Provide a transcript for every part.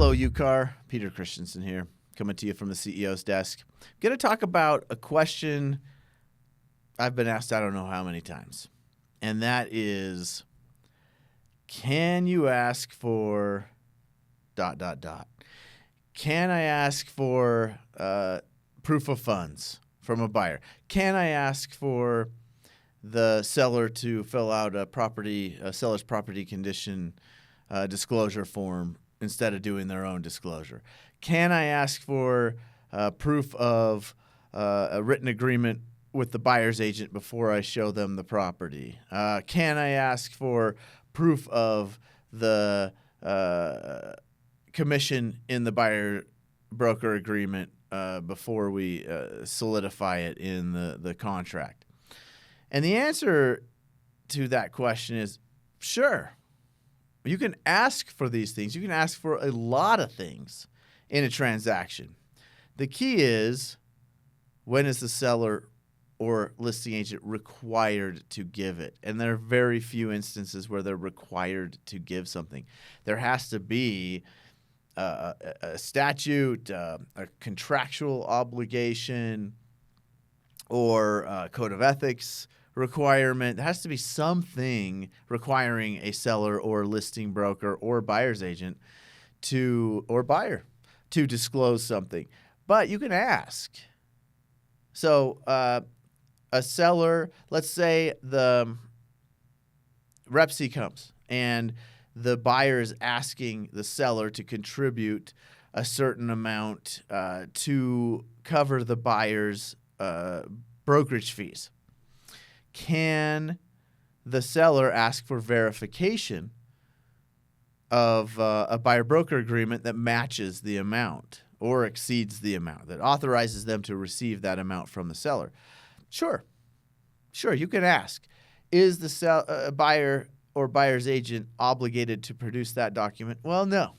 Hello, UCAR. Peter Christensen here, coming to you from the CEO's desk. I'm going to talk about a question I've been asked I don't know how many times, and that is, can you ask for ... Can I ask for proof of funds from a buyer? Can I ask for the seller to fill out a seller's property condition disclosure form instead of doing their own disclosure? Can I ask for proof of a written agreement with the buyer's agent before I show them the property? Can I ask for proof of the commission in the buyer-broker agreement before we solidify it in the contract? And the answer to that question is sure. You can ask for these things. You can ask for a lot of things in a transaction. The key is, when is the seller or listing agent required to give it? And there are very few instances where they're required to give something. There has to be a statute, a contractual obligation, or a code of ethics requirement. There has to be something requiring a seller or listing broker or buyer's agent or buyer to disclose something. But you can ask. So a seller, let's say the Rep C comes and the buyer is asking the seller to contribute a certain amount to cover the buyer's brokerage fees. Can the seller ask for verification of a buyer-broker agreement that matches the amount or exceeds the amount, that authorizes them to receive that amount from the seller? Sure, you can ask. Is the buyer or buyer's agent obligated to produce that document? Well, no.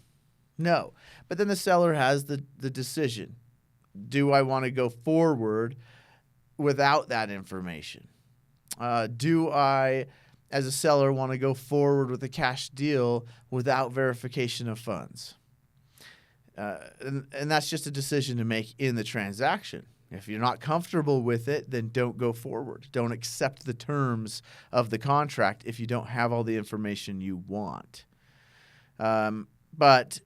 But then the seller has the decision. Do I want to go forward without that information? Do I, as a seller, want to go forward with a cash deal without verification of funds? And that's just a decision to make in the transaction. If you're not comfortable with it, then don't go forward. Don't accept the terms of the contract if you don't have all the information you want. But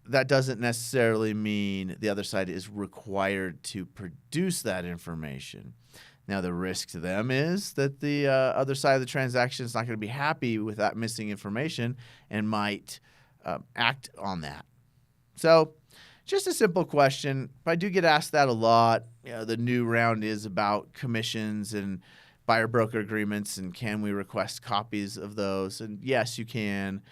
that doesn't necessarily mean the other side is required to produce that information. Now, the risk to them is that the other side of the transaction is not going to be happy with that missing information and might act on that. So, just a simple question. I do get asked that a lot. The new round is about commissions and buyer-broker agreements, and can we request copies of those? And yes, you can.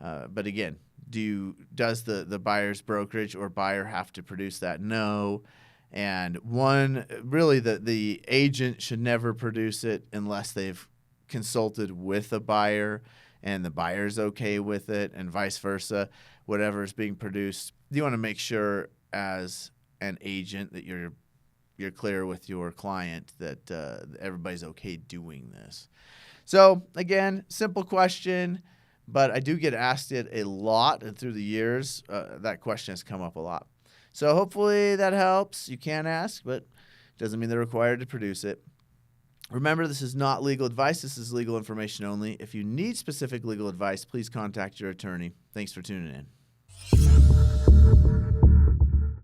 But again, does the buyer's brokerage or buyer have to produce that? No. And the agent should never produce it unless they've consulted with a buyer and the buyer's okay with it, and vice versa. Whatever is being produced, you want to make sure as an agent that you're clear with your client that everybody's okay doing this. So again, simple question, but I do get asked it a lot, and through the years, that question has come up a lot. So hopefully that helps. You can ask, but it doesn't mean they're required to produce it. Remember, this is not legal advice. This is legal information only. If you need specific legal advice, please contact your attorney. Thanks for tuning in.